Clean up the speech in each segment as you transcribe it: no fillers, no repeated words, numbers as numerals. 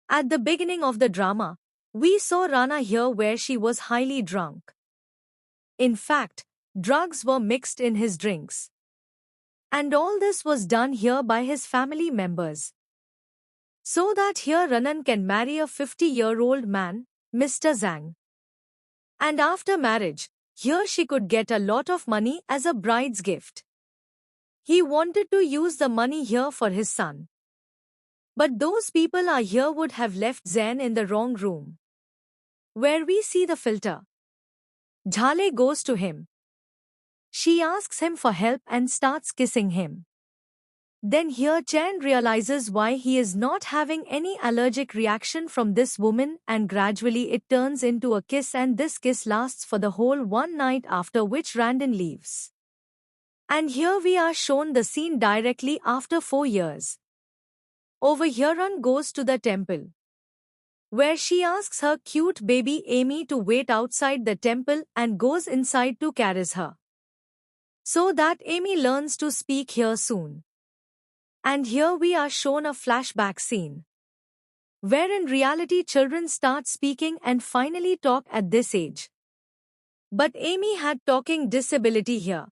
At the beginning of the drama, we saw Rana here where she was highly drunk. In fact, drugs were mixed in his drinks. And all this was done here by his family members. So that here Ranan can marry a 50-year-old man, Mr. Zhang. And after marriage, here she could get a lot of money as a bride's gift. He wanted to use the money here for his son. But those people are here would have left Zen in the wrong room. Where we see the filter. Jhale goes to him. She asks him for help and starts kissing him. Then here Chen realizes why he is not having any allergic reaction from this woman, and gradually it turns into a kiss, and this kiss lasts for the whole one night, after which Randon leaves. And here we are shown the scene directly after 4 years. Over here Run goes to the temple, where she asks her cute baby Amy to wait outside the temple and goes inside to caress her. So that Amy learns to speak here soon. And here we are shown a flashback scene, where in reality children start speaking and finally talk at this age. But Amy had talking disability here,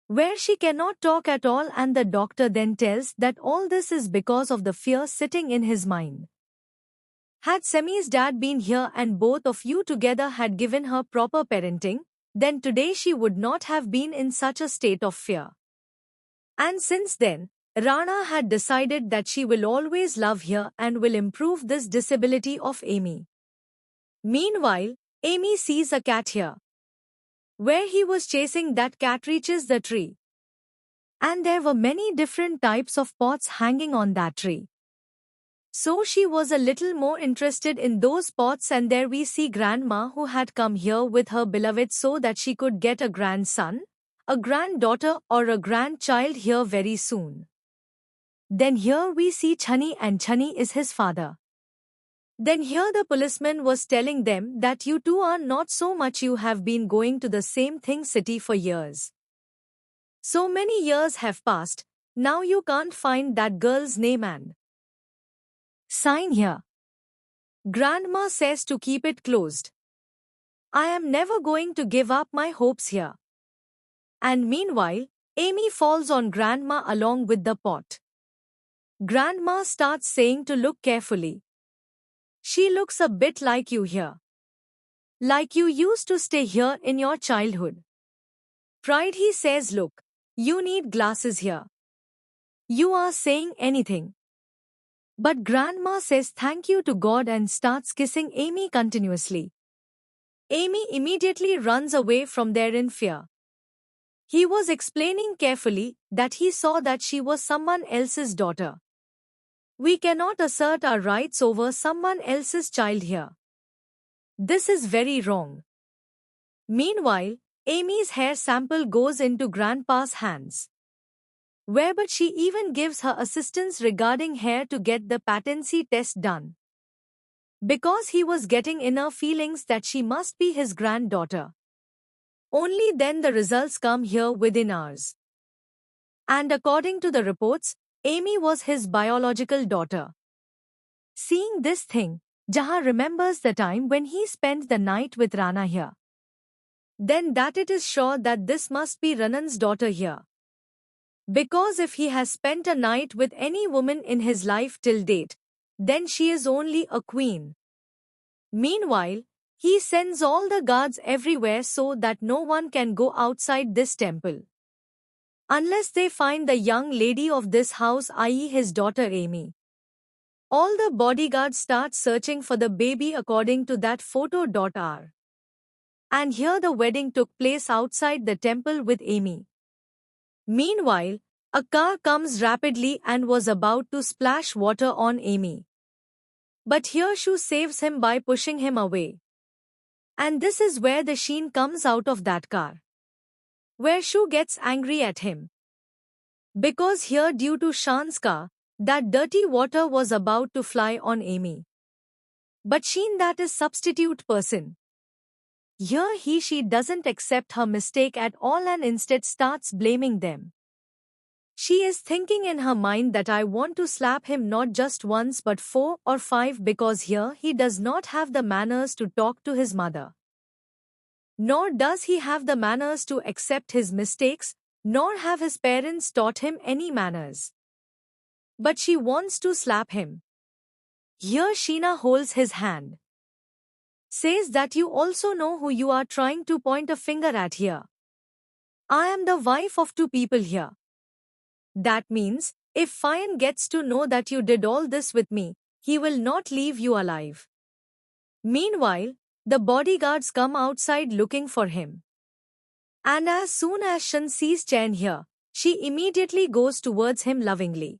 where she cannot talk at all, and the doctor then tells that all this is because of the fear sitting in his mind. Had Semi's dad been here and both of you together had given her proper parenting, then today she would not have been in such a state of fear. And since then, Rana had decided that she will always love here and will improve this disability of Amy. Meanwhile, Amy sees a cat here. Where he was chasing that cat reaches the tree. And there were many different types of pots hanging on that tree. So she was a little more interested in those pots, and there we see grandma who had come here with her beloved so that she could get a grandson, a granddaughter or a grandchild here very soon. Then here we see Chani, and Chani is his father. Then here the policeman was telling them that you two are not so much, you have been going to the same thing city for years. So many years have passed, now you can't find that girl's name and sign here. Grandma says to keep it closed. I am never going to give up my hopes here. And meanwhile, Amy falls on grandma along with the pot. Grandma starts saying to look carefully. She looks a bit like you here. Like you used to stay here in your childhood. Pride, he says, look, you need glasses here. You are saying anything. But grandma says thank you to God and starts kissing Amy continuously. Amy immediately runs away from there in fear. He was explaining carefully that he saw that she was someone else's daughter. We cannot assert our rights over someone else's child here. This is very wrong. Meanwhile, Amy's hair sample goes into Grandpa's hands. But she even gives her assistance regarding hair to get the patency test done. Because he was getting inner feelings that she must be his granddaughter. Only then the results come here within hours. And according to the reports, Amy was his biological daughter. Seeing this thing, Jaha remembers the time when he spent the night with Rana here. Then that it is sure that this must be Ranan's daughter here. Because if he has spent a night with any woman in his life till date, then she is only a queen. Meanwhile, he sends all the guards everywhere so that no one can go outside this temple. Unless they find the young lady of this house, i.e. his daughter Amy. All the bodyguards start searching for the baby according to that photo.r. And here the wedding took place outside the temple with Amy. Meanwhile, a car comes rapidly and was about to splash water on Amy. But here Shu saves him by pushing him away. And this is where the Sheen comes out of that car. Where Shu gets angry at him. Because here due to Shan's car, that dirty water was about to fly on Amy. But Sheen, that is substitute person. Here she doesn't accept her mistake at all and instead starts blaming them. She is thinking in her mind that I want to slap him not just once but 4 or 5 because here he does not have the manners to talk to his mother. Nor does he have the manners to accept his mistakes, nor have his parents taught him any manners. But she wants to slap him. Here Sheena holds his hand. Says that you also know who you are trying to point a finger at here. I am the wife of 2 people here. That means, if Fayan gets to know that you did all this with me, he will not leave you alive. Meanwhile, the bodyguards come outside looking for him. And as soon as Shan sees Chen here, she immediately goes towards him lovingly.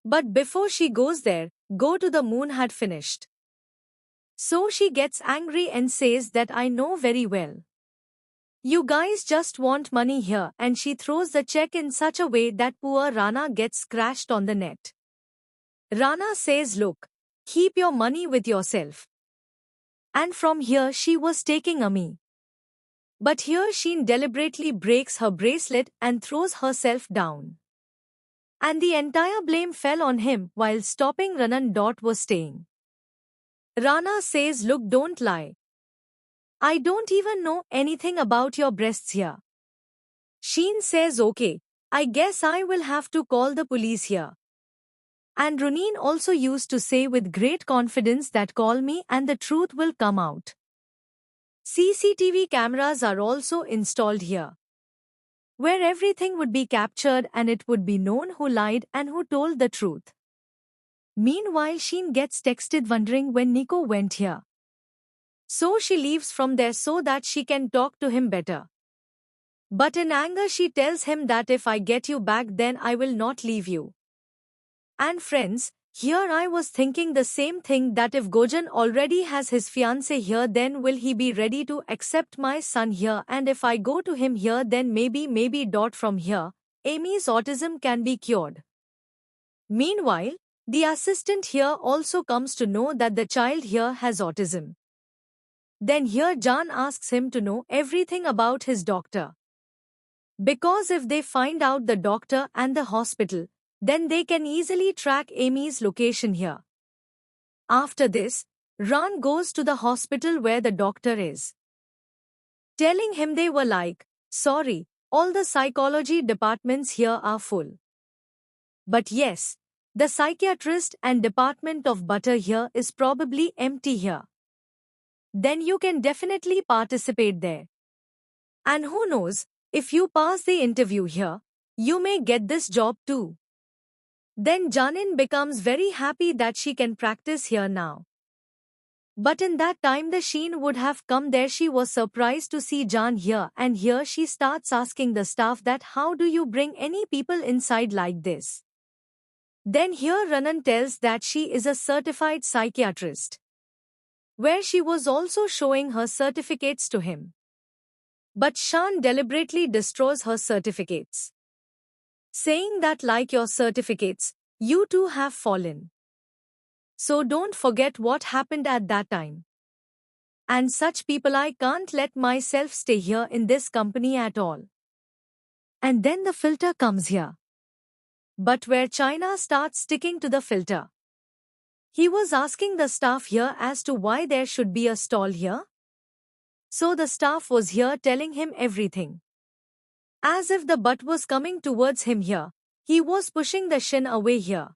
But before she goes there, Go to the Moon had finished. So she gets angry and says that I know very well. You guys just want money here, and she throws the check in such a way that poor Rana gets scratched on the net. Rana says, look, keep your money with yourself. And from here she was taking a me. But here Sheen deliberately breaks her bracelet and throws herself down. And the entire blame fell on him while stopping Ranan. Was staying. Rana says, look, don't lie. I don't even know anything about your breasts here. Sheen says, okay, I guess I will have to call the police here. And Runeen also used to say with great confidence that call me and the truth will come out. CCTV cameras are also installed here, where everything would be captured and it would be known who lied and who told the truth. Meanwhile, Sheen gets texted wondering when Nico went here. So she leaves from there so that she can talk to him better. But in anger she tells him that if I get you back then I will not leave you. And friends, here I was thinking the same thing, that if Gojan already has his fiancée here then will he be ready to accept my son here, and if I go to him here then maybe from here, Amy's autism can be cured. Meanwhile, the assistant here also comes to know that the child here has autism. Then here Jan asks him to know everything about his doctor. Because if they find out the doctor and the hospital, then they can easily track Amy's location here. After this, Ran goes to the hospital where the doctor is, telling him they were like, sorry, all the psychology departments here are full. But yes, the psychiatrist and department of butter here is probably empty here. Then you can definitely participate there. And who knows, if you pass the interview here, you may get this job too. Then Janin becomes very happy that she can practice here now. But in that time the Sheen would have come there. She was surprised to see Jan here, and here she starts asking the staff that how do you bring any people inside like this? Then here Ranan tells that she is a certified psychiatrist, where she was also showing her certificates to him. But Shan deliberately destroys her certificates, saying that like your certificates, you too have fallen. So don't forget what happened at that time. And such people I can't let myself stay here in this company at all. And then the filter comes here. But where China starts sticking to the filter. He was asking the staff here as to why there should be a stall here. So the staff was here telling him everything. As if the butt was coming towards him here, he was pushing the shin away here.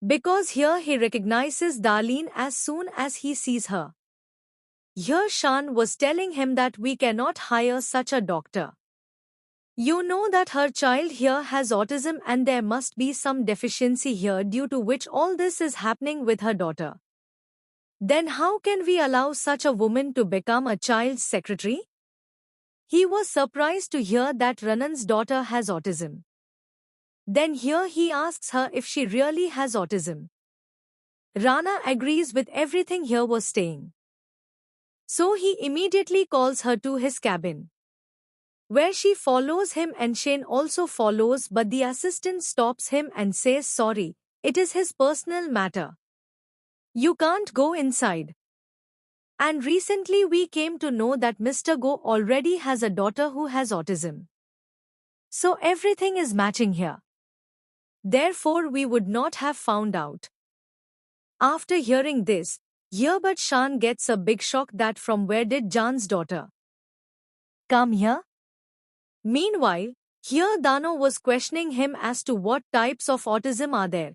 Because here he recognizes Darlene as soon as he sees her. Here Shan was telling him that we cannot hire such a doctor. You know that her child here has autism and there must be some deficiency here due to which all this is happening with her daughter. Then how can we allow such a woman to become a child's secretary? He was surprised to hear that Ranan's daughter has autism. Then here he asks her if she really has autism. Rana agrees with everything here was saying. So he immediately calls her to his cabin, where she follows him and Shane also follows, but the assistant stops him and says sorry, it is his personal matter. You can't go inside. And recently we came to know that Mr. Go already has a daughter who has autism. So everything is matching here. Therefore we would not have found out. After hearing this, here but Shan gets a big shock that from where did Jan's daughter come here? Meanwhile, here Dano was questioning him as to what types of autism are there.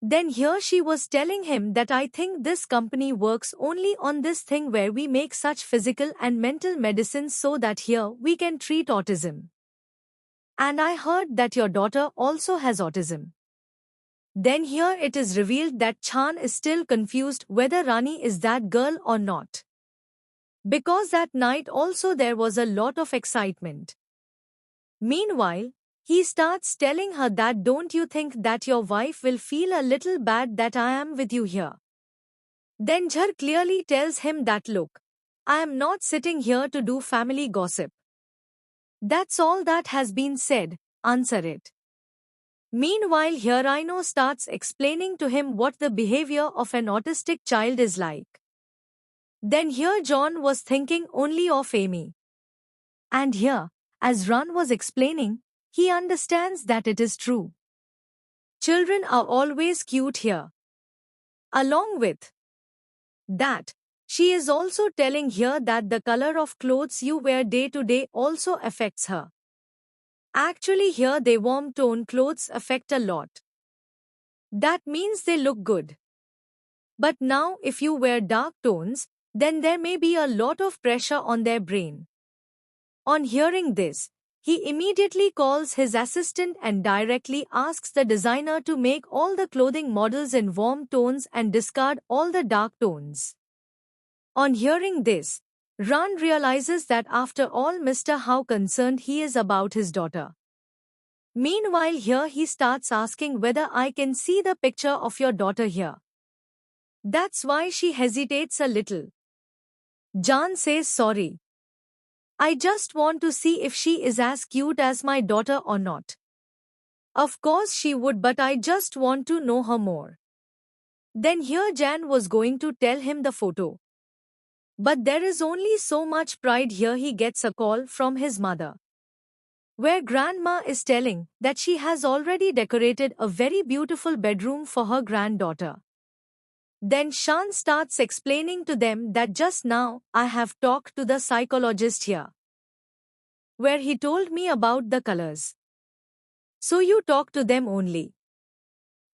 Then here she was telling him that I think this company works only on this thing where we make such physical and mental medicines so that here we can treat autism. And I heard that your daughter also has autism. Then here it is revealed that Chan is still confused whether Rani is that girl or not. Because that night also there was a lot of excitement. Meanwhile, he starts telling her that don't you think that your wife will feel a little bad that I am with you here. Then Jhar clearly tells him that look, I am not sitting here to do family gossip. That's all that has been said, answer it. Meanwhile here Aino starts explaining to him what the behavior of an autistic child is like. Then here John was thinking only of Amy. And here, as Ran was explaining, he understands that it is true. Children are always cute here. Along with that, she is also telling here that the color of clothes you wear day to day also affects her. Actually here they warm tone clothes affect a lot. That means they look good. But now if you wear dark tones, then there may be a lot of pressure on their brain. On hearing this, he immediately calls his assistant and directly asks the designer to make all the clothing models in warm tones and discard all the dark tones. On hearing this, Ran realizes that after all Mr. how concerned he is about his daughter. Meanwhile here he starts asking whether I can see the picture of your daughter here. That's why she hesitates a little. Jan says sorry. I just want to see if she is as cute as my daughter or not. Of course she would, but I just want to know her more. Then here Jan was going to tell him the photo. But there is only so much pride here he gets a call from his mother, where grandma is telling that she has already decorated a very beautiful bedroom for her granddaughter. Then Shan starts explaining to them that just now I have talked to the psychologist here, where he told me about the colors. So you talk to them only.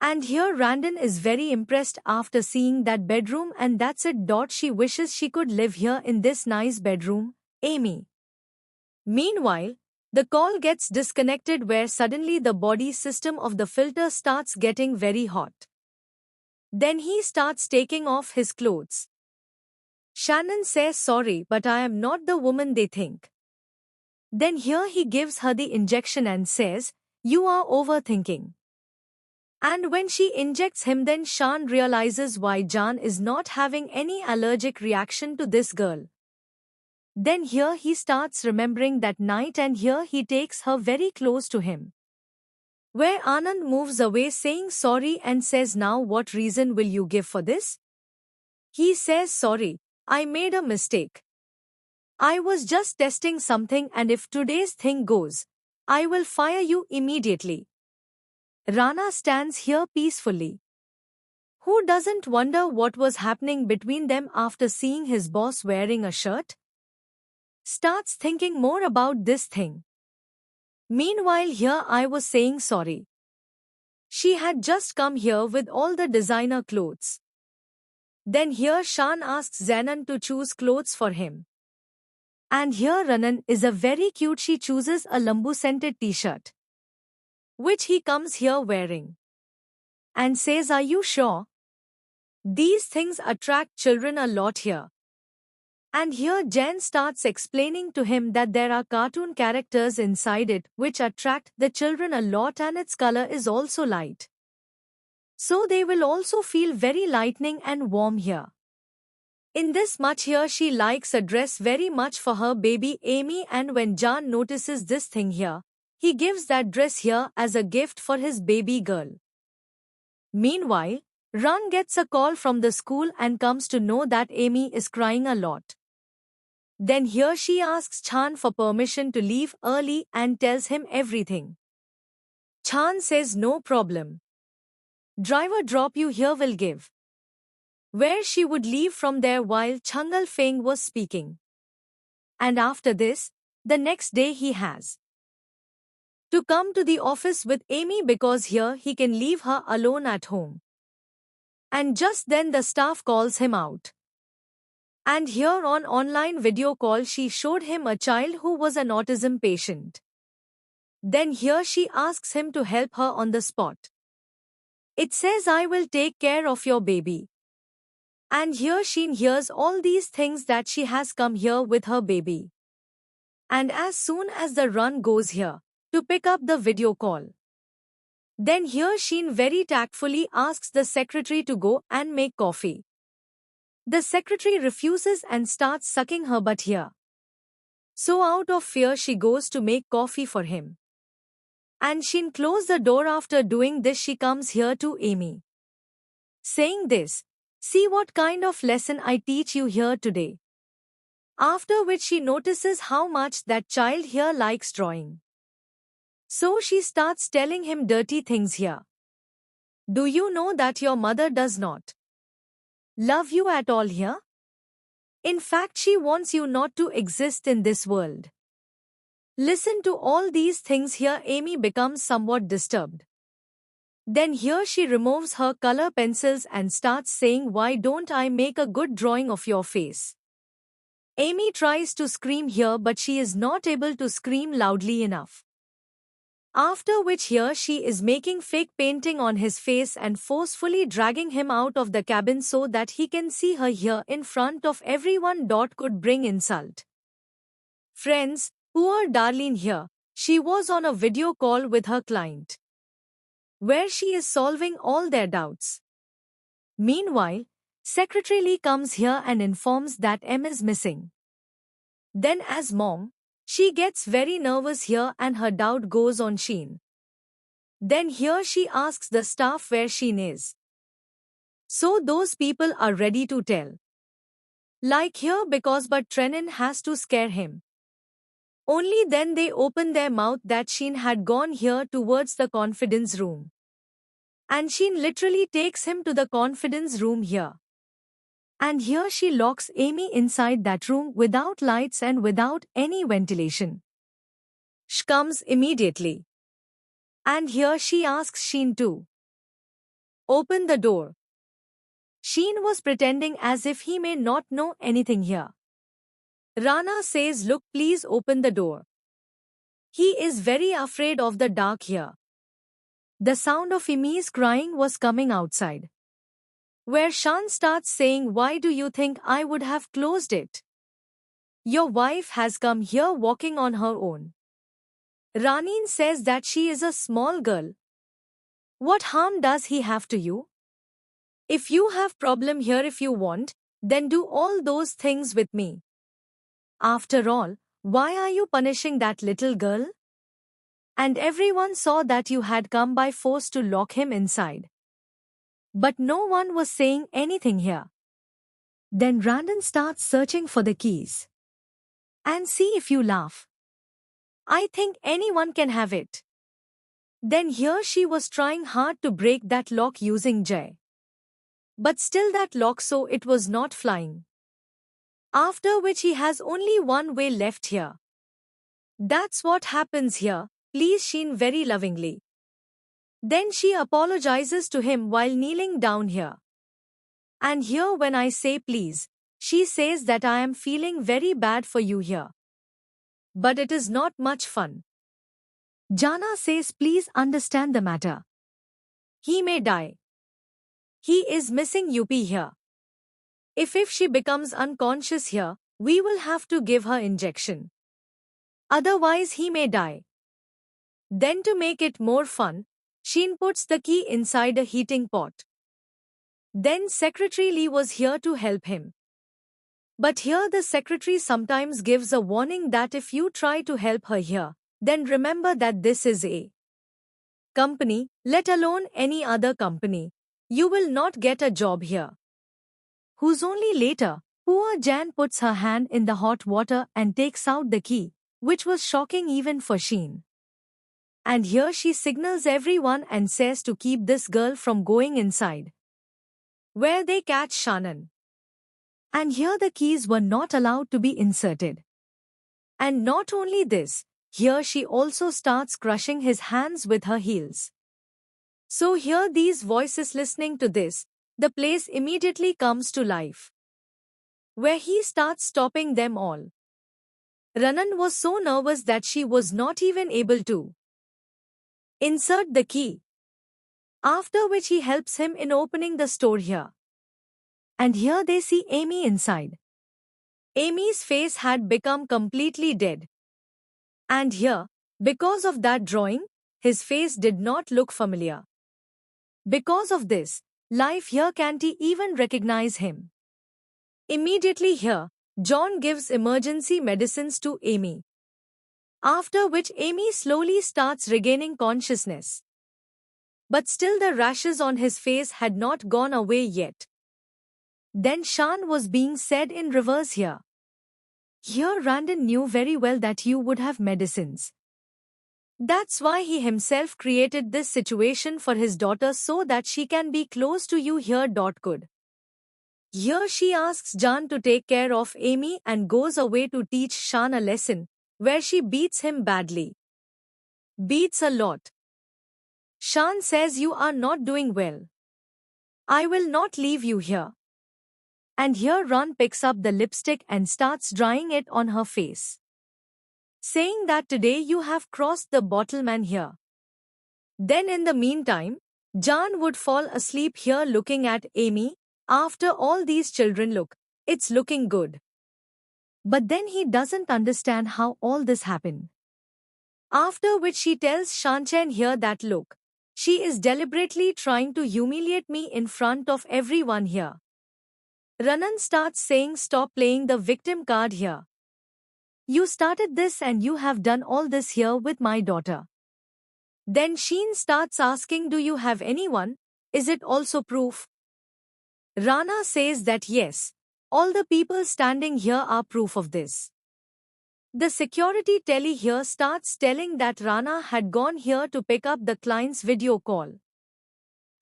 And here Randon is very impressed after seeing that bedroom and that's it. She wishes she could live here in this nice bedroom, Amy. Meanwhile, the call gets disconnected where suddenly the body system of the filter starts getting very hot. Then he starts taking off his clothes. Shannon says sorry but I am not the woman they think. Then here he gives her the injection and says, you are overthinking. And when she injects him then Shan realizes why Jan is not having any allergic reaction to this girl. Then here he starts remembering that night and here he takes her very close to him, where Anand moves away saying sorry and says now what reason will you give for this? He says sorry, I made a mistake. I was just testing something and if today's thing goes, I will fire you immediately. Rana stands here peacefully. Who doesn't wonder what was happening between them after seeing his boss wearing a shirt? Starts thinking more about this thing. Meanwhile here I was saying sorry. She had just come here with all the designer clothes. Then here Shan asks Zenan to choose clothes for him. And here Ranan is a very cute, she chooses a lambu scented t-shirt, which he comes here wearing. And says, are you sure? These things attract children a lot here. And here Jen starts explaining to him that there are cartoon characters inside it which attract the children a lot and its color is also light. So they will also feel very lightning and warm here. In this much here she likes a dress very much for her baby Amy and when Jan notices this thing here, he gives that dress here as a gift for his baby girl. Meanwhile, Ran gets a call from the school and comes to know that Amy is crying a lot. Then here she asks Chan for permission to leave early and tells him everything. Chan says no problem. Driver drop you here will give. Where she would leave from there while Changal Feng was speaking. And after this, the next day he has to come to the office with Amy because here he can leave her alone at home. And just then the staff calls him out. And here on online video call she showed him a child who was an autism patient. Then here she asks him to help her on the spot. It says I will take care of your baby. And here she hears all these things that she has come here with her baby. And as soon as the run goes here, to pick up the video call. Then here Sheen very tactfully asks the secretary to go and make coffee. The secretary refuses and starts sucking her butt here. So out of fear she goes to make coffee for him. And Sheen closes the door. After doing this she comes here to Amy. Saying this, see what kind of lesson I teach you here today. After which she notices how much that child here likes drawing. So she starts telling him dirty things here. Do you know that your mother does not love you at all here? In fact, she wants you not to exist in this world. Listen to all these things here. Amy becomes somewhat disturbed. Then here she removes her color pencils and starts saying, why don't I make a good drawing of your face? Amy tries to scream here but she is not able to scream loudly enough. After which here she is making fake painting on his face and forcefully dragging him out of the cabin so that he can see her here in front of everyone. Could bring insult. Friends, poor Darlene here, she was on a video call with her client, where she is solving all their doubts. Meanwhile, Secretary Lee comes here and informs that M is missing. Then as mom, she gets very nervous here and her doubt goes on Sheen. Then here she asks the staff where Sheen is. So those people are ready to tell. Like here because but Trenin has to scare him. Only then they open their mouth that Sheen had gone here towards the confidence room. And Sheen literally takes him to the confidence room here. And here she locks Amy inside that room without lights and without any ventilation. She comes immediately. And here she asks Sheen to open the door. Sheen was pretending as if he may not know anything here. Rana says, look, please open the door. He is very afraid of the dark here. The sound of Amy's crying was coming outside. Where Shan starts saying, why do you think I would have closed it? Your wife has come here walking on her own. Raneen says that she is a small girl. What harm does he have to you? If you have problem here if you want, then do all those things with me. After all, why are you punishing that little girl? And everyone saw that you had come by force to lock him inside. But no one was saying anything here. Then Randon starts searching for the keys. And see if you laugh. I think anyone can have it. Then here she was trying hard to break that lock using Jay. But still that lock so it was not flying. After which he has only one way left here. That's what happens here, please Sheen very lovingly. Then she apologizes to him while kneeling down here. And here when I say please, she says that I am feeling very bad for you here. But it is not much fun. Jana says please understand the matter. He may die. He is missing UP here. If she becomes unconscious here, we will have to give her injection. Otherwise he may die. Then to make it more fun, Sheen puts the key inside a heating pot. Then Secretary Lee was here to help him. But here the secretary sometimes gives a warning that if you try to help her here, then remember that this is a company, let alone any other company. You will not get a job here. Who's only later, Poor Jan puts her hand in the hot water and takes out the key, which was shocking even for Sheen. And here she signals everyone and says to keep this girl from going inside, where they catch Shannon. And here the keys were not allowed to be inserted. And not only this, here she also starts crushing his hands with her heels. So here these voices listening to this, the place immediately comes to life, where he starts stopping them all. Ranan was so nervous that she was not even able to insert the key. After which he helps him in opening the store here. And here they see Amy inside. Amy's face had become completely dead. And here, because of that drawing, his face did not look familiar. Because of this, life here can't even recognize him. Immediately here, John gives emergency medicines to Amy. After which Amy slowly starts regaining consciousness. But still the rashes on his face had not gone away yet. Then Shan was being said in reverse here. Here Randon knew very well that you would have medicines. That's why he himself created this situation for his daughter so that she can be close to you here. Good. Here she asks Jan to take care of Amy and goes away to teach Shan a lesson, where she beats him badly. Beats a lot. Shan says you are not doing well. I will not leave you here. And here Ron picks up the lipstick and starts drying it on her face, saying that today you have crossed the bottleman here. Then in the meantime, Jan would fall asleep here looking at Amy. After all these children look, it's looking good. But then he doesn't understand how all this happened. After which she tells Shanchen here that look, she is deliberately trying to humiliate me in front of everyone here. Ranan starts saying stop playing the victim card here. You started this and you have done all this here with my daughter. Then Sheen starts asking do you have anyone, is it also proof? Rana says that yes, all the people standing here are proof of this. The security tele here starts telling that Rana had gone here to pick up the client's video call.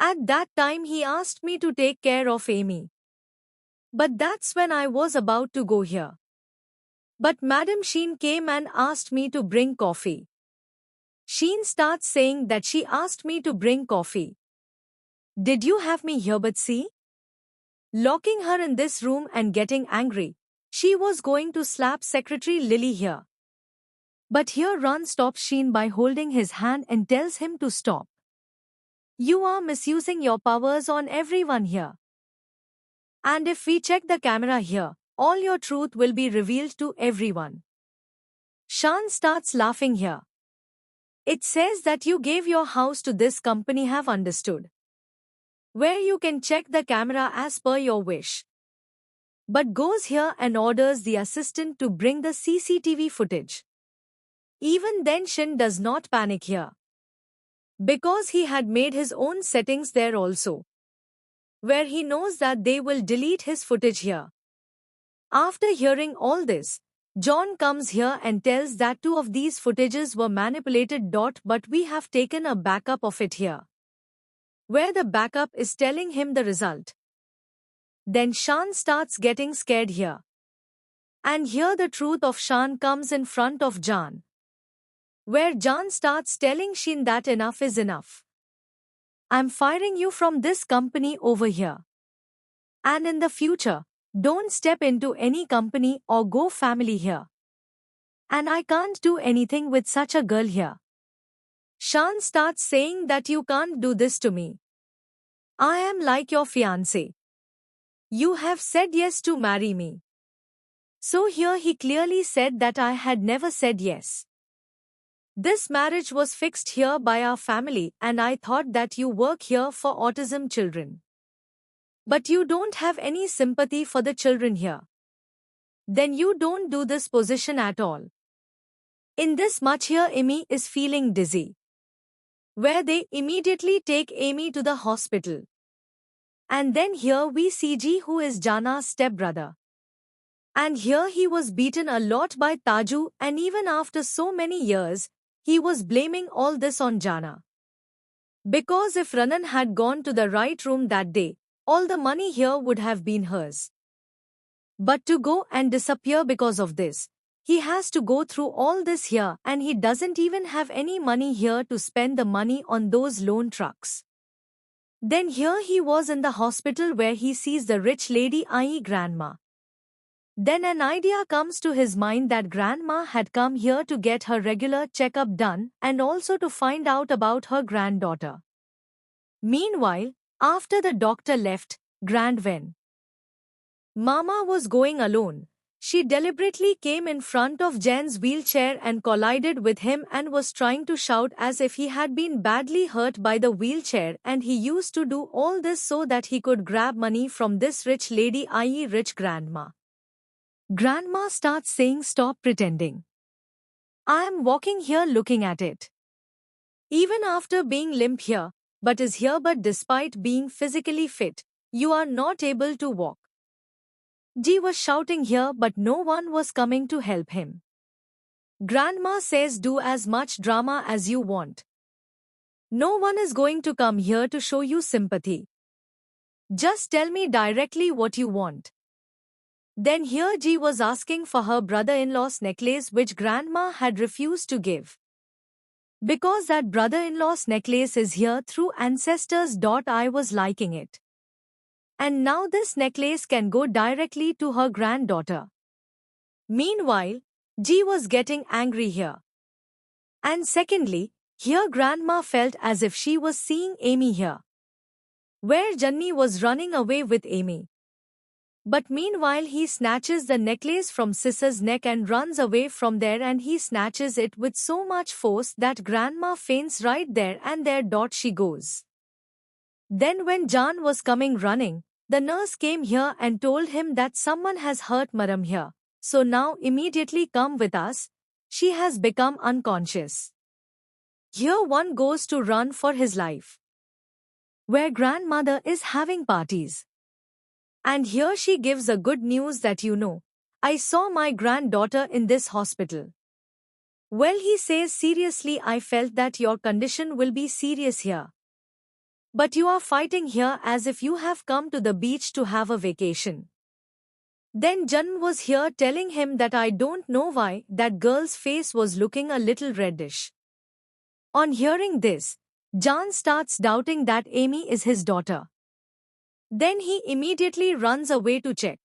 At that time he asked me to take care of Amy. But that's when I was about to go here. But Madam Sheen came and asked me to bring coffee. Sheen starts saying that she asked me to bring coffee. Did you have me here but see? Locking her in this room and getting angry, she was going to slap Secretary Lily here. But here Ron stops Sheen by holding his hand and tells him to stop. You are misusing your powers on everyone here. And if we check the camera here, all your truth will be revealed to everyone. Shan starts laughing here. It says that you gave your house to this company, have understood. Where you can check the camera as per your wish. But goes here and orders the assistant to bring the CCTV footage. Even then Shin does not panic here. Because he had made his own settings there also, where he knows that they will delete his footage here. After hearing all this, John comes here and tells that 2 of these footages were manipulated. But we have taken a backup of it here, where the backup is telling him the result. Then Shan starts getting scared here. And here the truth of Shan comes in front of Jan, where Jan starts telling Shin that enough is enough. I'm firing you from this company over here. And in the future, don't step into any company or go family here. And I can't do anything with such a girl here. Shan starts saying that you can't do this to me. I am like your fiancé. You have said yes to marry me. So here he clearly said that I had never said yes. This marriage was fixed here by our family and I thought that you work here for autism children. But you don't have any sympathy for the children here. Then you don't do this position at all. In this much here Amy is feeling dizzy, where they immediately take Amy to the hospital. And then here we see G, who is Jana's stepbrother. And here he was beaten a lot by Taju, and even after so many years, he was blaming all this on Jana. Because if Ranan had gone to the right room that day, all the money here would have been hers. But to go and disappear because of this, he has to go through all this here, and he doesn't even have any money here to spend the money on those loan trucks. Then here he was in the hospital where he sees the rich lady, i.e. grandma. Then an idea comes to his mind that grandma had come here to get her regular checkup done and also to find out about her granddaughter. Meanwhile, after the doctor left, when Mama was going alone, she deliberately came in front of Jen's wheelchair and collided with him and was trying to shout as if he had been badly hurt by the wheelchair, and he used to do all this so that he could grab money from this rich lady, i.e. rich grandma. Grandma starts saying, "Stop pretending. I am walking here looking at it. Even after being limp here, but is here, but despite being physically fit, you are not able to walk." G was shouting here, but no one was coming to help him. Grandma says, "Do as much drama as you want. No one is going to come here to show you sympathy. Just tell me directly what you want." Then here G was asking for her brother-in-law's necklace, which grandma had refused to give. Because that brother-in-law's necklace is here through ancestors. I was liking it. And now this necklace can go directly to her granddaughter. Meanwhile, G was getting angry here. And secondly, here grandma felt as if she was seeing Amy here, where Janni was running away with Amy. But meanwhile he snatches the necklace from Sis's neck and runs away from there, and he snatches it with so much force that grandma faints right there and there. She goes. Then when Jan was coming running, the nurse came here and told him that someone has hurt Maram here, so now immediately come with us, she has become unconscious. Here one goes to run for his life, where grandmother is having parties. And here she gives a good news that, "I saw my granddaughter in this hospital." Well, he says, "Seriously, I felt that your condition will be serious here. But you are fighting here as if you have come to the beach to have a vacation." Then Jan was here telling him that, "I don't know why that girl's face was looking a little reddish." On hearing this, Jan starts doubting that Amy is his daughter. Then he immediately runs away to check.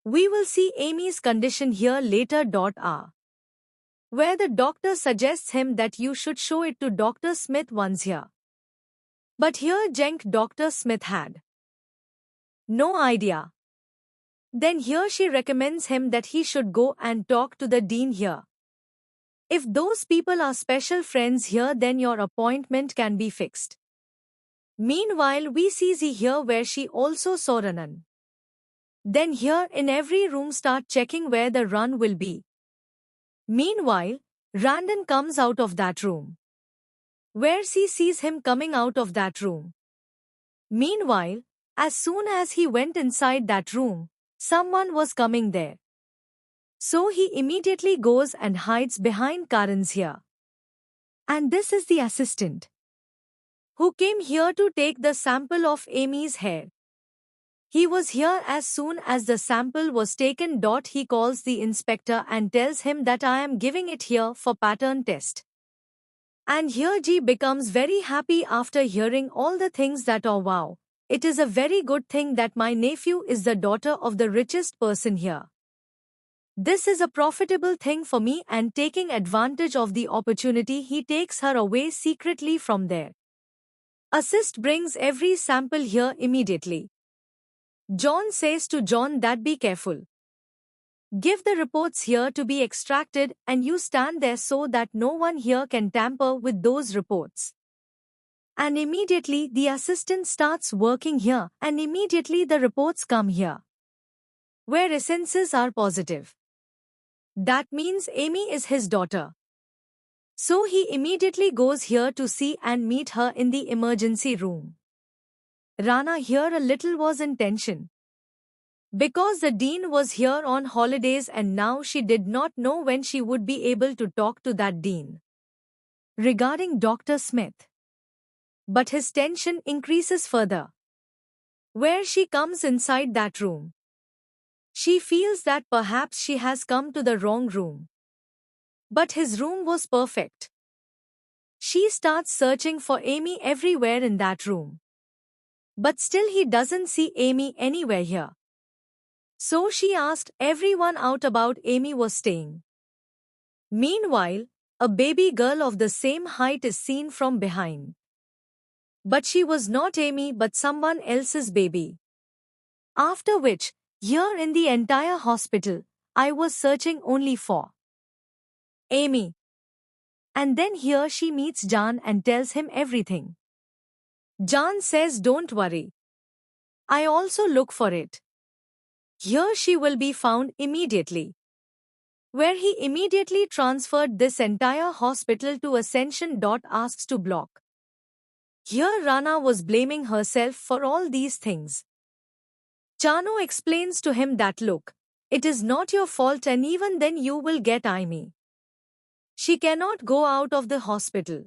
We will see Amy's condition here later. Where the doctor suggests him that you should show it to Dr. Smith once here. But here Dr. Smith had no idea. Then here she recommends him that he should go and talk to the dean here. If those people are special friends here, then your appointment can be fixed. Meanwhile, we see Z here where she also saw Ranan. Then here in every room start checking where the run will be. Meanwhile, Randon comes out of that room, where she sees him coming out of that room. Meanwhile, as soon as he went inside that room, someone was coming there. So he immediately goes and hides behind Karan's here. And this is the assistant who came here to take the sample of Amy's hair. He was here as soon as the sample was taken. He calls the inspector and tells him that, "I am giving it here for pattern test." And here G becomes very happy after hearing all the things that, "Oh wow, it is a very good thing that my nephew is the daughter of the richest person here. This is a profitable thing for me," and taking advantage of the opportunity he takes her away secretly from there. Assist brings every sample here immediately. John says to John that, "Be careful. Give the reports here to be extracted and you stand there so that no one here can tamper with those reports." And immediately the assistant starts working here and immediately the reports come here, where essences are positive. That means Amy is his daughter. So he immediately goes here to see and meet her in the emergency room. Rana here a little was in tension. because the dean was here on holidays and now she did not know when she would be able to talk to that dean regarding Dr. Smith. But his tension increases further. Where she comes inside that room, she feels that perhaps she has come to the wrong room. But his room was perfect. She starts searching for Amy everywhere in that room. But still he doesn't see Amy anywhere here. So she asked everyone out about Amy was staying. Meanwhile, a baby girl of the same height is seen from behind. But she was not Amy but someone else's baby. After which, here in the entire hospital, I was searching only for Amy. And then here she meets Jan and tells him everything. Jan says don't worry. I also look for it. Here she will be found immediately. Where he immediately transferred this entire hospital to Ascension. Asks to block. Here Rana was blaming herself for all these things. Chano explains to him that look, it is not your fault and even then you will get Amy. She cannot go out of the hospital.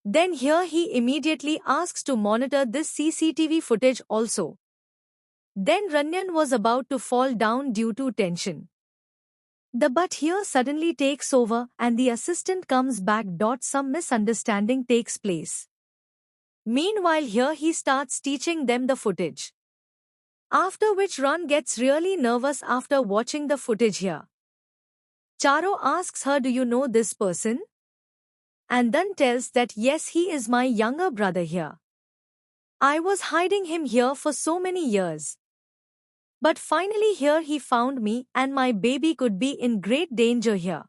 Then here he immediately asks to monitor this CCTV footage also. Then Ranyan was about to fall down due to tension. The but here suddenly takes over and the assistant comes back. Some misunderstanding takes place. Meanwhile here he starts teaching them the footage. After which Ran gets really nervous after watching the footage here. Charo asks her, do you know this person? And then tells that yes, he is my younger brother here. I was hiding him here for so many years. But finally here he found me and my baby could be in great danger here.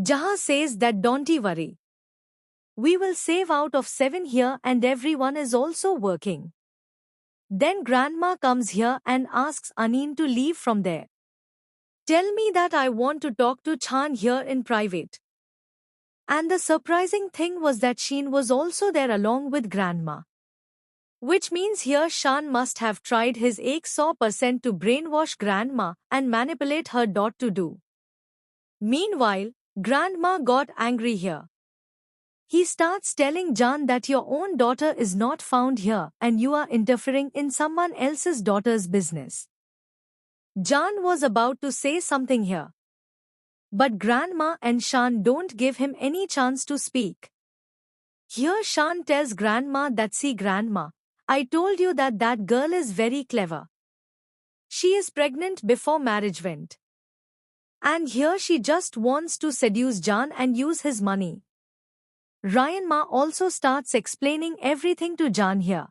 Jaha says that don't worry. We will save out of 7 here and everyone is also working. Then grandma comes here and asks Aneen to leave from there. Tell me that I want to talk to Chan here in private. And the surprising thing was that Sheen was also there along with grandma. Which means here Shan must have tried his 100% to brainwash grandma and manipulate her to do. Meanwhile, grandma got angry here. He starts telling Jan that your own daughter is not found here and you are interfering in someone else's daughter's business. Jan was about to say something here. But grandma and Shan don't give him any chance to speak. Here Shan tells grandma that see grandma, I told you that that girl is very clever. She is pregnant before marriage went. And here she just wants to seduce Jan and use his money. Ryan Ma also starts explaining everything to Jan here.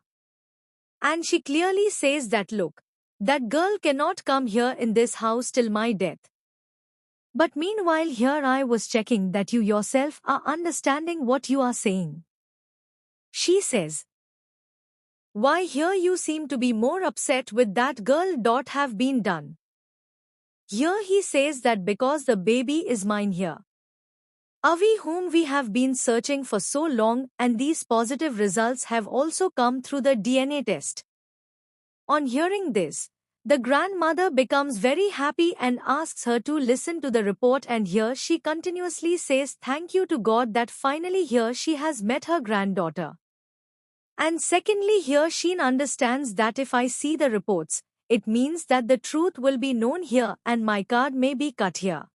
And she clearly says that look, that girl cannot come here in this house till my death. But meanwhile here I was checking that you yourself are understanding what you are saying. She says, why here you seem to be more upset with that girl. Have been done. Here he says that because the baby is mine here. Avi whom we have been searching for so long and these positive results have also come through the DNA test. On hearing this, the grandmother becomes very happy and asks her to listen to the report and here she continuously says thank you to God that finally here she has met her granddaughter. And secondly here Sheen understands that if I see the reports, it means that the truth will be known here and my card may be cut here.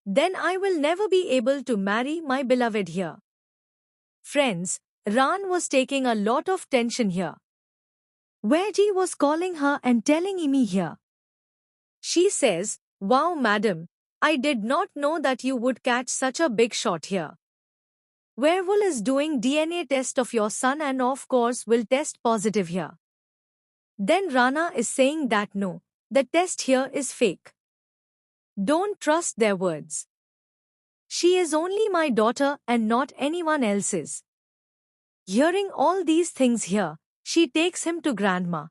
Then I will never be able to marry my beloved here. Friends, Ran was taking a lot of tension here. Where Ji was calling her and telling me here. She says, wow madam, I did not know that you would catch such a big shot here. Werewolf is doing DNA test of your son and of course will test positive here. Then Rana is saying that no, the test here is fake. Don't trust their words. She is only my daughter and not anyone else's. Hearing all these things here, she takes him to grandma.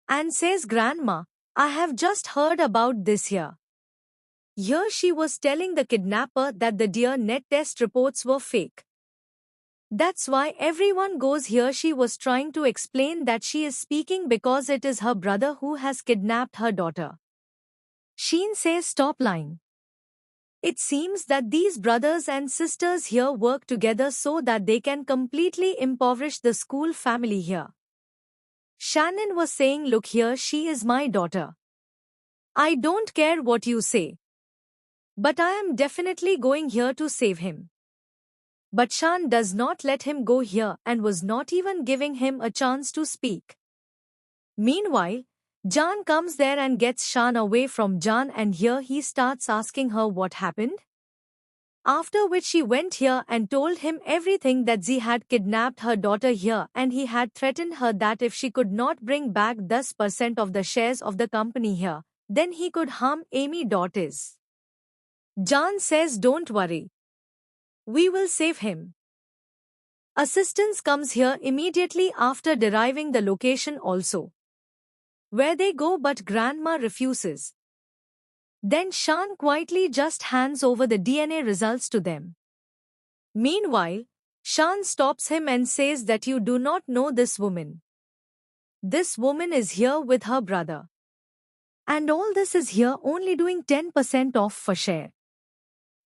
And says grandma, I have just heard about this here. Here she was telling the kidnapper that the dear net test reports were fake. That's why everyone goes here. She was trying to explain that she is speaking because it is her brother who has kidnapped her daughter. Sheen says stop lying. It seems that these brothers and sisters here work together so that they can completely impoverish the school family here. Shannon was saying, look here, she is my daughter. I don't care what you say. But I am definitely going here to save him. But Shan does not let him go here and was not even giving him a chance to speak. Meanwhile, Jan comes there and gets Shan away from Jan, and here he starts asking her what happened. After which she went here and told him everything, that Z had kidnapped her daughter here and he had threatened her that if she could not bring back 10% of the shares of the company here, then he could harm Amy. Jan says don't worry. We will save him. Assistance comes here immediately after deriving the location also, where they go, but grandma refuses. Then Shan quietly just hands over the DNA results to them. Meanwhile, Shan stops him and says that you do not know this woman. This woman is here with her brother. And all this is here only doing 10% off for share.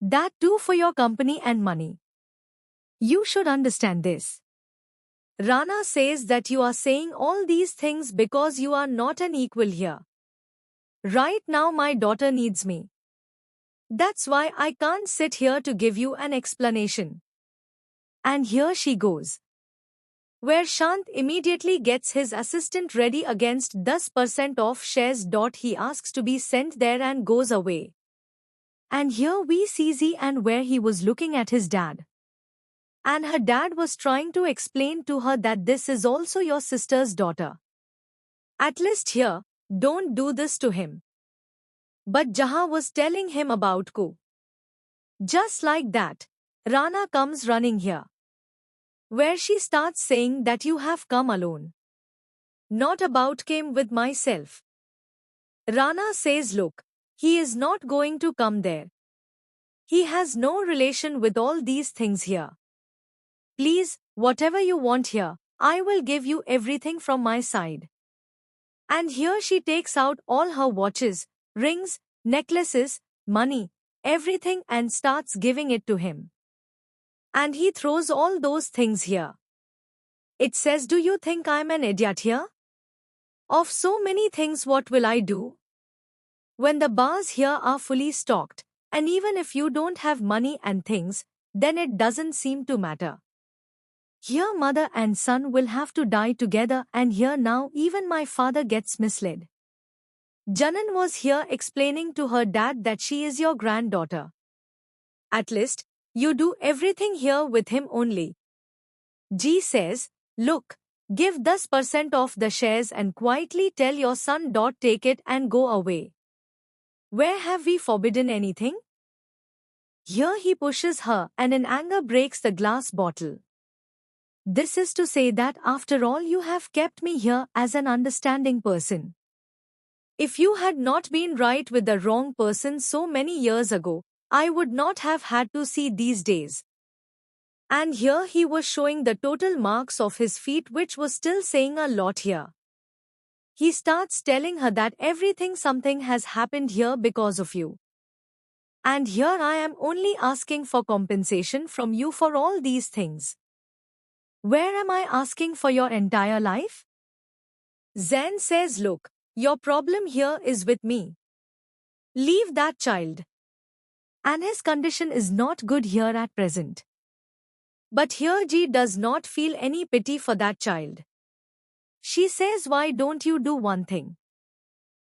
That too for your company and money. You should understand this. Rana says that you are saying all these things because you are not an equal here. Right now my daughter needs me. That's why I can't sit here to give you an explanation. And here she goes. Where Shant immediately gets his assistant ready against 10% off shares. He asks to be sent there and goes away. And here we see Z, and where he was looking at his dad. And her dad was trying to explain to her that this is also your sister's daughter. At least here, don't do this to him. But Jaha was telling him about Ko. Just like that, Rana comes running here, where she starts saying that you have come alone. Not about came with myself. Rana says look, he is not going to come there. He has no relation with all these things here. Please, whatever you want here, I will give you everything from my side. And here she takes out all her watches, rings, necklaces, money, everything, and starts giving it to him. And he throws all those things here. It says, do you think I'm an idiot here? Of so many things, what will I do? When the bars here are fully stocked, and even if you don't have money and things, then it doesn't seem to matter. Here mother and son will have to die together, and here now even my father gets misled. Janan was here explaining to her dad that she is your granddaughter. At least, you do everything here with him only. G says, look, give 10% off the shares and quietly tell your son. Take it and go away. Where have we forbidden anything? Here he pushes her and in anger breaks the glass bottle. This is to say that after all you have kept me here as an understanding person. If you had not been right with the wrong person so many years ago, I would not have had to see these days. And here he was showing the total marks of his feet, which was still saying a lot here. He starts telling her that something has happened here because of you. And here I am only asking for compensation from you for all these things. Where am I asking for your entire life? Zen says, look, your problem here is with me. Leave that child. And his condition is not good here at present. But here G does not feel any pity for that child. She says, why don't you do one thing?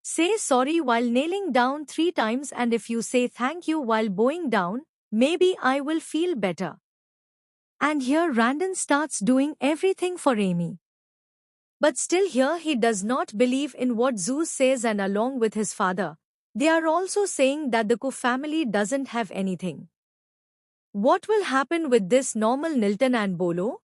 Say sorry while kneeling down 3 times, and if you say thank you while bowing down, maybe I will feel better. And here Randon starts doing everything for Amy. But still here he does not believe in what Zeus says, and along with his father, they are also saying that the Ko family doesn't have anything. What will happen with this normal Nilton and Bolo?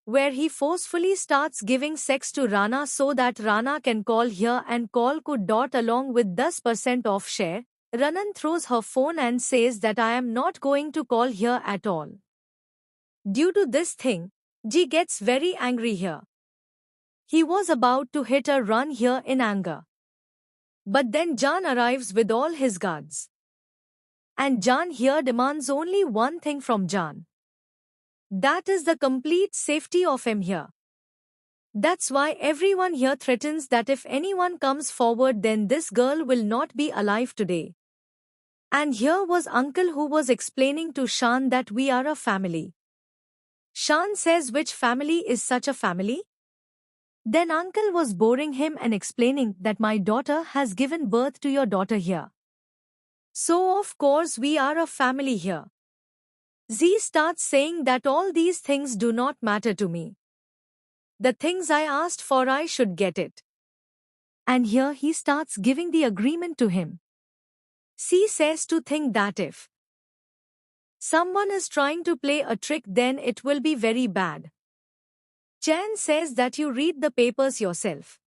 Where he forcefully starts giving sex to Rana so that Rana can call here and call Ko. Along with 10% off share, Ranan throws her phone and says that I am not going to call here at all. Due to this thing, G gets very angry here. He was about to hit a run here in anger. But then Jan arrives with all his guards. And Jan here demands only one thing from Jan. That is the complete safety of him here. That's why everyone here threatens that if anyone comes forward then this girl will not be alive today. And here was uncle who was explaining to Shan that we are a family. Shan says which family is such a family? Then uncle was boring him and explaining that my daughter has given birth to your daughter here. So of course we are a family here. Z starts saying that all these things do not matter to me. The things I asked for I should get it. And here he starts giving the agreement to him. C says to think that if someone is trying to play a trick then it will be very bad. Chan says that you read the papers yourself.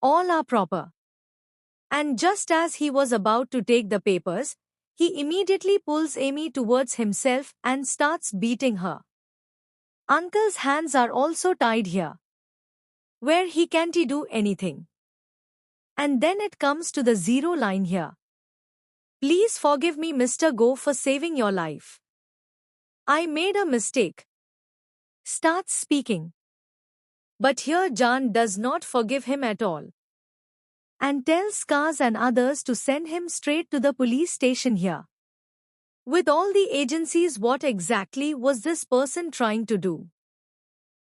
All are proper. And just as he was about to take the papers, he immediately pulls Amy towards himself and starts beating her. Uncle's hands are also tied here, where he can't do anything. And then it comes to the zero line here. Please forgive me Mr. Go for saving your life. I made a mistake. Starts speaking. But here Jan does not forgive him at all. And tells Kaz and others to send him straight to the police station here. With all the agencies, what exactly was this person trying to do?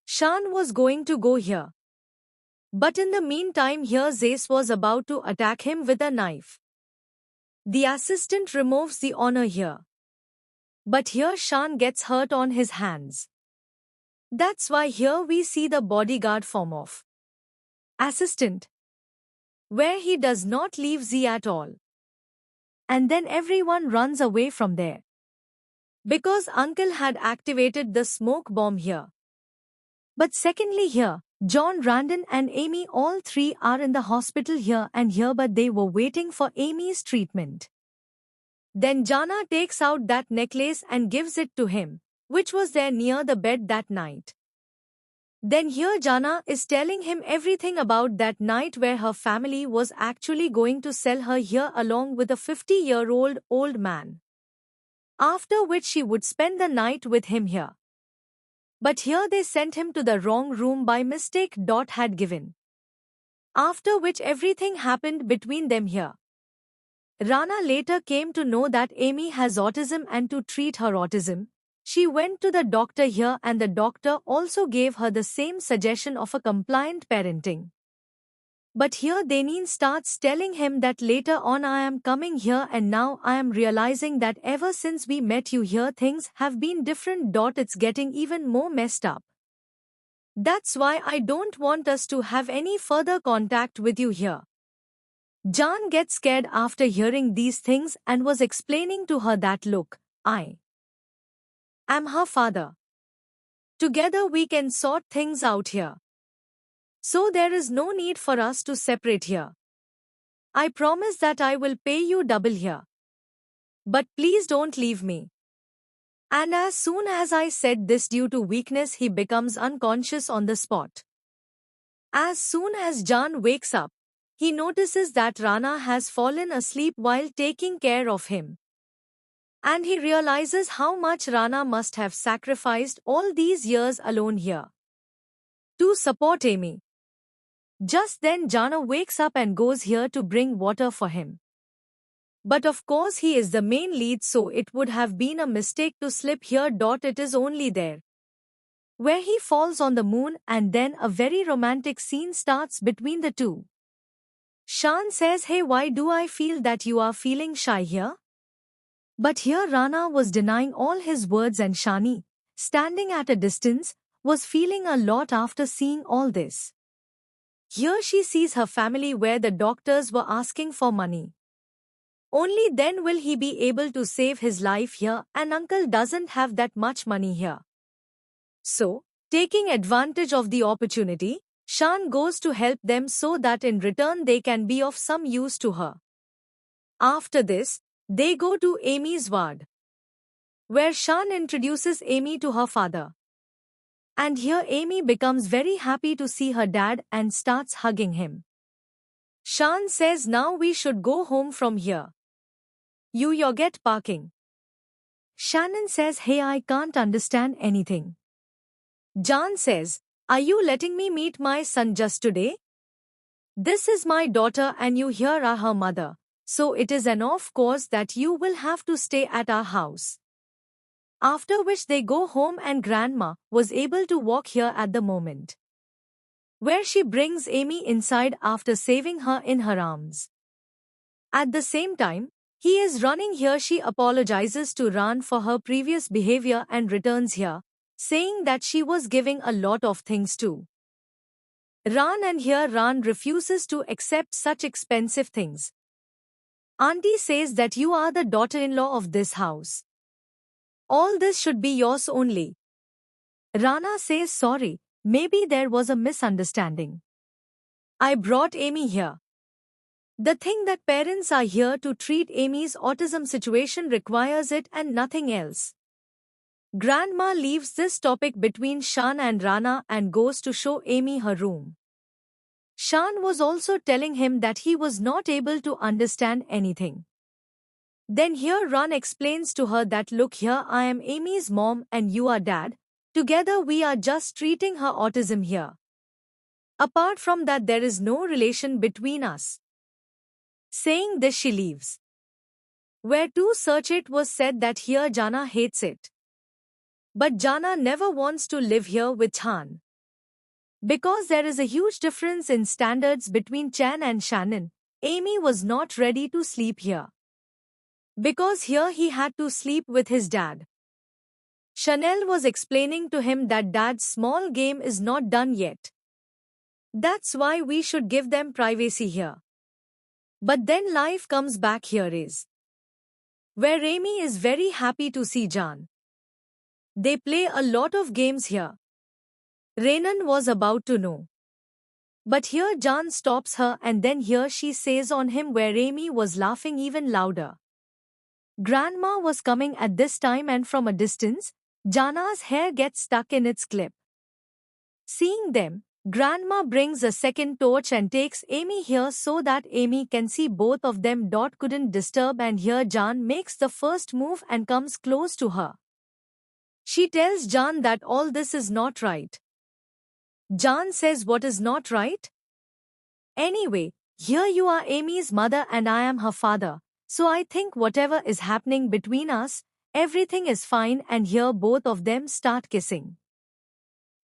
Shan was going to go here. But in the meantime here Zace was about to attack him with a knife. The assistant removes the honor here. But here Shan gets hurt on his hands. That's why here we see the bodyguard form of assistant, where he does not leave Z at all. And then everyone runs away from there. Because uncle had activated the smoke bomb here. But secondly here, John, Randon and Amy all three are in the hospital here and here but they were waiting for Amy's treatment. Then Jana takes out that necklace and gives it to him, which was there near the bed that night. Then here Jana is telling him everything about that night where her family was actually going to sell her here along with a 50-year-old old man. After which she would spend the night with him here. But here they sent him to the wrong room by mistake. Had given. After which everything happened between them here. Rana later came to know that Amy has autism and to treat her autism, she went to the doctor here and the doctor also gave her the same suggestion of a compliant parenting. But here Deneen starts telling him that later on I am coming here and now I am realizing that ever since we met you here things have been different. It's getting even more messed up. That's why I don't want us to have any further contact with you here. Jan gets scared after hearing these things and was explaining to her that look, I am her father. Together we can sort things out here. So there is no need for us to separate here. I promise that I will pay you double here. But please don't leave me. And as soon as I said this due to weakness he becomes unconscious on the spot. As soon as Jan wakes up, he notices that Rana has fallen asleep while taking care of him. And he realizes how much Rana must have sacrificed all these years alone here to support Amy. Just then Jana wakes up and goes here to bring water for him. But of course he is the main lead so it would have been a mistake to slip here. It is only there where he falls on the moon and then a very romantic scene starts between the two. Shan says, hey, why do I feel that you are feeling shy here? But here Rana was denying all his words and Shani, standing at a distance, was feeling a lot after seeing all this. Here she sees her family where the doctors were asking for money. Only then will he be able to save his life here and uncle doesn't have that much money here. So, taking advantage of the opportunity, Shan goes to help them so that in return they can be of some use to her. After this, they go to Amy's ward. where Shan introduces Amy to her father. And here Amy becomes very happy to see her dad and starts hugging him. Shan says now we should go home from here. You get parking. Shannon says hey I can't understand anything. Jan says, are you letting me meet my son just today? This is my daughter and you here are her mother, so it is an of course that you will have to stay at our house. After which they go home and Grandma was able to walk here at the moment, where she brings Amy inside after saving her in her arms. At the same time, he is running here. She apologizes to Ran for her previous behavior and returns here, saying that she was giving a lot of things to Ran and here Ran refuses to accept such expensive things. Auntie says that you are the daughter-in-law of this house. All this should be yours only. Rana says sorry, maybe there was a misunderstanding. I brought Amy here. The thing that parents are here to treat Amy's autism situation requires it and nothing else. Grandma leaves this topic between Shan and Rana and goes to show Amy her room. Shan was also telling him that he was not able to understand anything. Then here Ran explains to her that look here I am Amy's mom and you are dad. Together we are just treating her autism here. Apart from that there is no relation between us. Saying this she leaves. Where to search it was said that here Jana hates it. But Jana never wants to live here with Han. Because there is a huge difference in standards between Chan and Shannon, Amy was not ready to sleep here. Because here he had to sleep with his dad. Chanel was explaining to him that dad's small game is not done yet. That's why we should give them privacy here. But then life comes back here is where Amy is very happy to see Jan. They play a lot of games here. Renan was about to know. But here Jan stops her and then here she says on him where Amy was laughing even louder. Grandma was coming at this time and from a distance, Jana's hair gets stuck in its clip. Seeing them, Grandma brings a second torch and takes Amy here so that Amy can see both of them. Couldn't disturb and here Jan makes the first move and comes close to her. She tells Jan that all this is not right. Jan says what is not right? Anyway, here you are Amy's mother and I am her father, so I think whatever is happening between us, everything is fine and here both of them start kissing.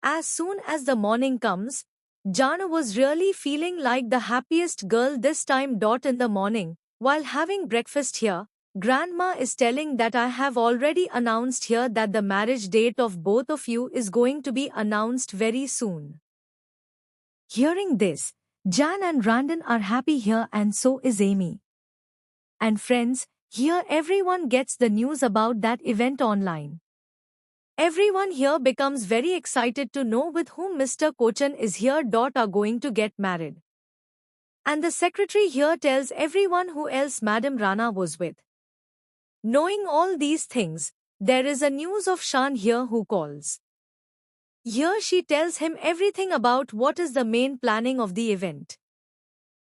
As soon as the morning comes, Jana was really feeling like the happiest girl this time. In the morning, while having breakfast here, Grandma is telling that I have already announced here that the marriage date of both of you is going to be announced very soon. Hearing this, Jan and Randon are happy here and so is Amy. And friends, here everyone gets the news about that event online. Everyone here becomes very excited to know with whom Mr. Kochan is here. Are going to get married. And the secretary here tells everyone who else Madam Rana was with. Knowing all these things, there is a news of Shan here who calls. Here she tells him everything about what is the main planning of the event.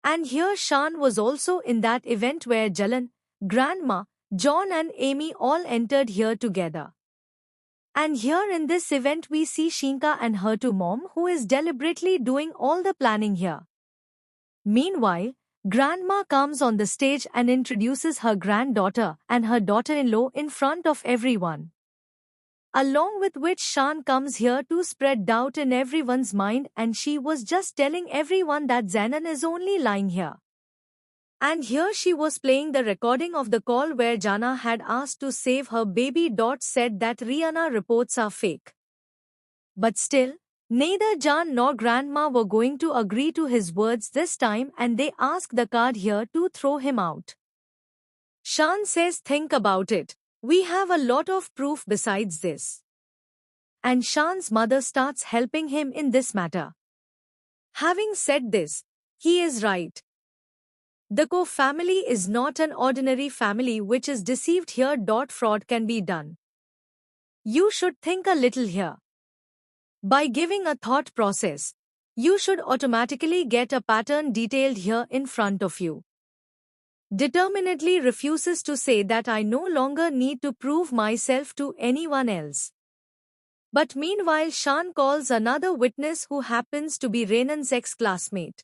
And here Shan was also in that event where Jalan, Grandma, John and Amy all entered here together. And here in this event we see Shinka and her two mom who is deliberately doing all the planning here. Meanwhile, Grandma comes on the stage and introduces her granddaughter and her daughter-in-law in front of everyone. Along with which Shan comes here to spread doubt in everyone's mind and she was just telling everyone that Zenon is only lying here. And here she was playing the recording of the call where Jana had asked to save her baby. Said that Rihanna reports are fake. But still, neither Jan nor Grandma were going to agree to his words this time and they asked the card here to throw him out. Shan says think about it, we have a lot of proof besides this. And Shan's mother starts helping him in this matter. Having said this, he is right. The Ko family is not an ordinary family which is deceived here. Fraud can be done. You should think a little here. By giving a thought process, you should automatically get a pattern detailed here in front of you. Determinedly refuses to say that I no longer need to prove myself to anyone else. But meanwhile, Shan calls another witness who happens to be Renan's ex-classmate.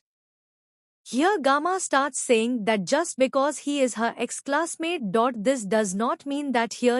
Here Gamma starts saying that just because he is her ex-classmate. This does not mean that here